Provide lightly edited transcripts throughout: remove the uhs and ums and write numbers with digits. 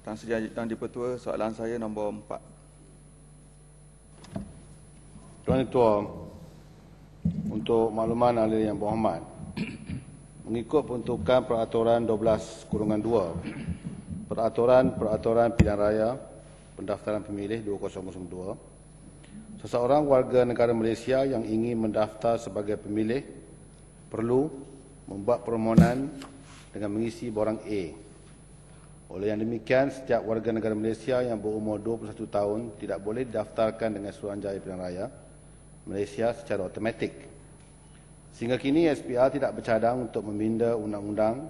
Tan Sri Yang di-Pertua, soalan saya nombor 4. Tuan Ketua, untuk makluman ahli yang berhormat, mengikut peruntukan Peraturan 12/2, Peraturan Pilihan Raya Pendaftaran Pemilih 2002, seseorang warga negara Malaysia yang ingin mendaftar sebagai pemilih perlu membuat permohonan dengan mengisi borang A. Oleh yang demikian, setiap warga negara Malaysia yang berumur 21 tahun tidak boleh didaftarkan dengan Suruhanjaya Pilihan Raya Malaysia secara automatik. Sehingga kini SPR tidak bercadang untuk meminda undang-undang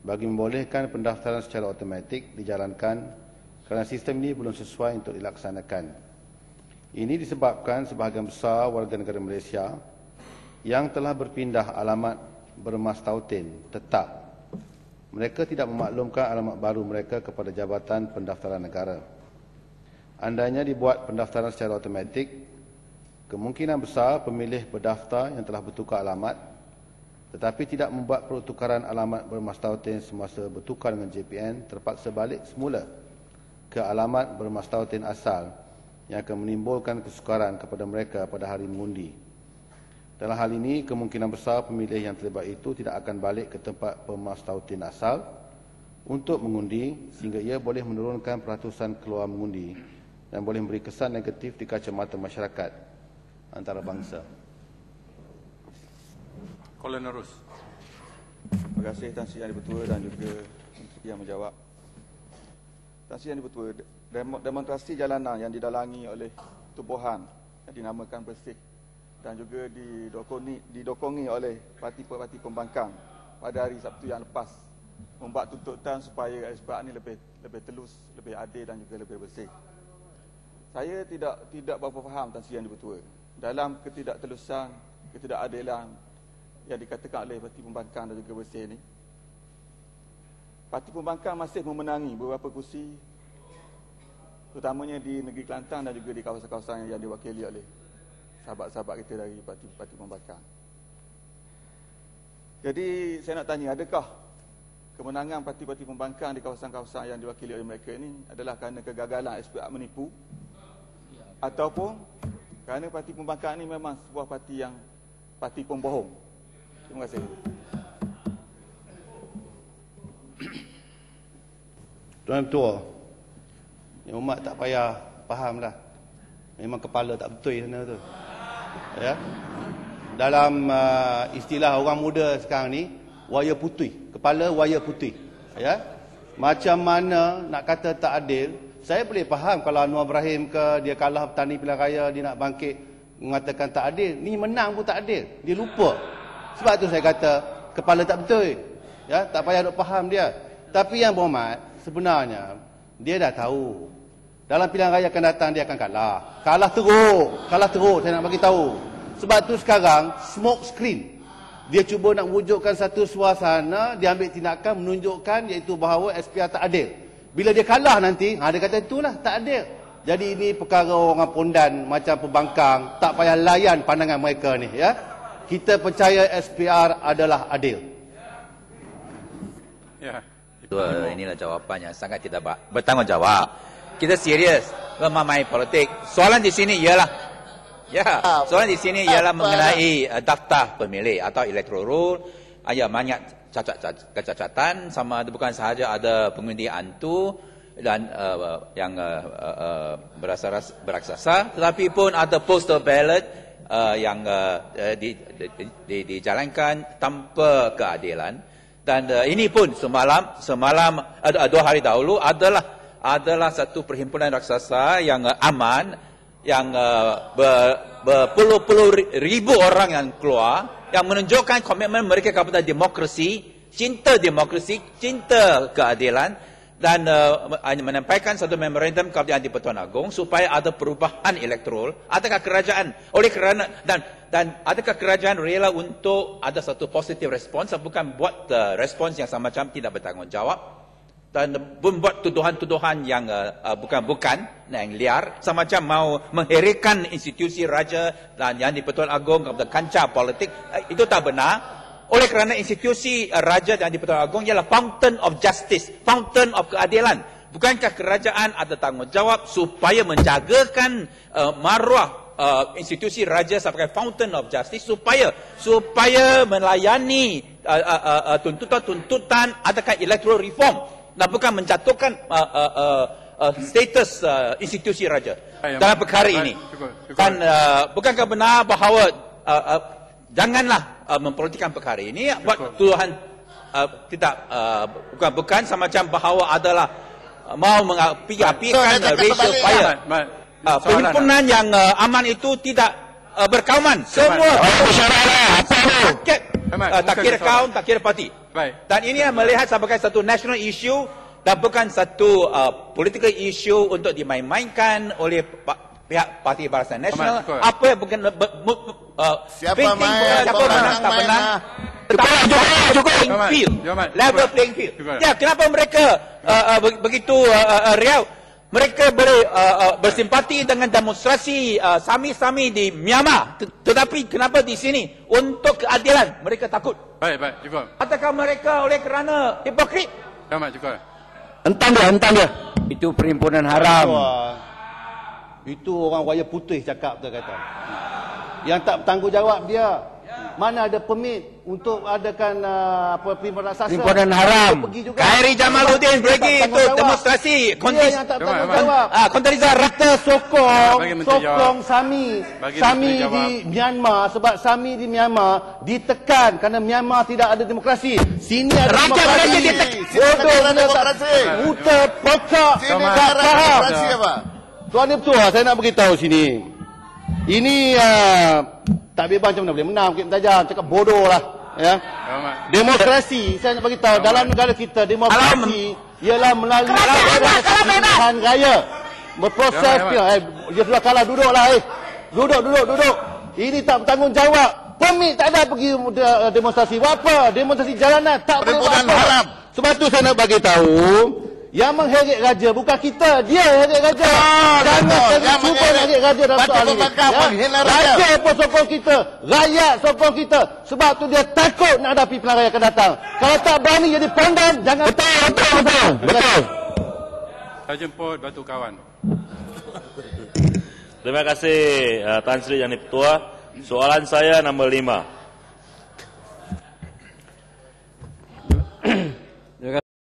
bagi membolehkan pendaftaran secara automatik dijalankan kerana sistem ini belum sesuai untuk dilaksanakan. Ini disebabkan sebahagian besar warga negara Malaysia yang telah berpindah alamat bermas tautin tetap, mereka tidak memaklumkan alamat baru mereka kepada Jabatan Pendaftaran Negara. Andainya dibuat pendaftaran secara automatik, kemungkinan besar pemilih berdaftar yang telah bertukar alamat tetapi tidak membuat pertukaran alamat bermas tautin semasa bertukar dengan JPN terpaksa balik semula ke alamat bermas tautin asal yang akan menimbulkan kesukaran kepada mereka pada hari mengundi. Dalam hal ini, kemungkinan besar pemilih yang terlibat itu tidak akan balik ke tempat bermas tautin asal untuk mengundi sehingga ia boleh menurunkan peratusan keluar mengundi dan boleh memberi kesan negatif di kacamata masyarakat antarabangsa. Kolenerus. Terima kasih Tan Sri Yang di-Pertua dan juga Menteri yang menjawab. Tan Sri Yang di-Pertua, demonstrasi jalanan yang didalangi oleh tubuhan yang dinamakan Bersih dan juga didokongi oleh parti-parti pembangkang pada hari Sabtu yang lepas membuat tuntutan supaya SPR ini lebih telus, lebih adil dan juga lebih bersih. Saya tidak berapa faham Tan Sri Yang di-Pertua dalam ketidaktelusan, ketidakadilan yang dikatakan oleh parti pembangkang dan juga bersih ini. Parti pembangkang masih memenangi beberapa kursi, terutamanya di negeri Kelantan dan juga di kawasan-kawasan yang diwakili oleh sahabat-sahabat kita dari parti pembangkang. Jadi saya nak tanya, adakah kemenangan parti-parti pembangkang di kawasan-kawasan yang diwakili oleh mereka ini adalah kerana kegagalan SPR menipu ataupun kerana parti pembangkang ini memang sebuah parti pembohong? Terima kasih. Tuan Ketua, yang umat tak payah faham dah. Memang kepala tak betul sana tu. Ya. Dalam istilah orang muda sekarang ni, wayar putih, kepala wayar putih. Ya. Macam mana nak kata tak adil? Saya boleh faham kalau Anwar Ibrahim ke dia kalah petani pilihan raya, dia nak bangkit mengatakan tak adil. Ni menang pun tak adil. Dia lupa. Sebab tu saya kata kepala tak betul. Ya, tak payah duk faham dia. Tapi yang berhormat, sebenarnya dia dah tahu dalam pilihan raya akan datang dia akan kalah. Kalah teruk saya nak bagi tahu. Sebab tu sekarang smoke screen. Dia cuba nak wujudkan satu suasana, dia ambil tindakan menunjukkan iaitu bahawa SPR tak adil. Bila dia kalah nanti, dia kata itulah tak adil. Jadi ini perkara orang pondan macam pembangkang, tak payah layan pandangan mereka ni, ya. Kita percaya SPR adalah adil. Ya. Inilah jawapan yang sangat tidak bertanggungjawab. Kita serius memahami politik. Soalan di sini ialah soalan di sini ialah mengenai daftar pemilih atau electoral roll. Ada banyak kecacatan, sama ada bukan sahaja ada pengundi hantu dan yang beraksasa, tetapi pun ada postal ballot yang dijalankan tanpa keadilan. Dan ini pun semalam 2 hari dahulu adalah satu perhimpunan raksasa yang aman, yang berpuluh-puluh ribu orang yang keluar, yang menunjukkan komitmen mereka kepada demokrasi, cinta keadilan, dan menyampaikan satu memorandum kepada Yang di-Pertuan Agong supaya ada perubahan elektoral. Adakah kerajaan dan adakah kerajaan rela untuk ada satu positive response, bukan buat respons yang semacam tidak bertanggungjawab dan membuat tuduhan-tuduhan yang bukan yang liar, semacam mau mengherikan institusi raja dan Yang di-Pertuan Agong kepada kancah politik? Itu tak benar. Oleh kerana institusi raja dan di-Pertuan Agong ialah fountain of justice, fountain of keadilan. bukankah kerajaan ada tanggungjawab supaya menjagakan maruah institusi raja sebagai fountain of justice, supaya melayani tuntutan-tuntutan adakah electoral reform dan bukan menjatuhkan status institusi raja dalam perkara ini. Dan bukankah benar bahawa janganlah mempolitikkan perkara ini, buat tuduhan tidak bukan semacam bahawa adalah mau mengapi-apikan racial fire. Perhimpunan yang aman itu tidak berkauman. Semua rakyat, tak kira kaum, tak kira parti. Dan ini melihat sebagai satu national issue dan bukan satu political issue untuk dimain-mainkan oleh pihak Parti Barisan Nasional. Apa yang bukan siapa menang tak menang. Level playing field. Ya, kenapa mereka begitu riau? Mereka boleh bersimpati dengan demonstrasi sami-sami di Myanmar, tetapi kenapa di sini untuk keadilan mereka takut? Baik, cukup. Adakah mereka oleh kerana hipokrit? Cukup. Entang dia. Itu perhimpunan haram. Itu orang wayar putih cakap tu kata. Yang tak bertanggungjawab dia. Mana ada permit untuk adakan perhimpunan raksasa. Perhimpunan haram. Khairi Jamaluddin pergi itu demonstrasi Dia yang tak bertanggungjawab. Kontrisa Kita sokong Sami di Myanmar, sebab Sami di Myanmar ditekan kerana Myanmar tidak ada demokrasi. Sini ada rakyat demokrasi. Bodoh demokrasi. Buta, pokok, tak faham. Tuan Ketua, saya nak beritahu sini. Ini tak bebas macam mana boleh menang, Bukit Mentajam, cakap bodoh lah. Ya. Demokrasi, saya nak beritahu, dalam negara kita, demokrasi ialah melalui pilihan raya. Berproses dia. Dia sudah kalah, duduklah. Duduk. Ini tak bertanggungjawab. Permit tak ada pergi demonstrasi. Buat apa? Demonstrasi jalanan. Tak boleh buat apa. Sebab tu saya nak bagi tahu, yang mengheret raja bukan kita, dia heret raja. Jangan cuba heret raja dalam soal ini. Raja pun sokong kita, rakyat sokong kita. Sebab tu dia takut nak hadapi pilihan raya akan datang. Kalau tak berani jadi pondan, jangan. Betul. Saya jemput Batu Kawan. Terima kasih Tan Sri Yang di-Ketua. Soalan saya nombor 5.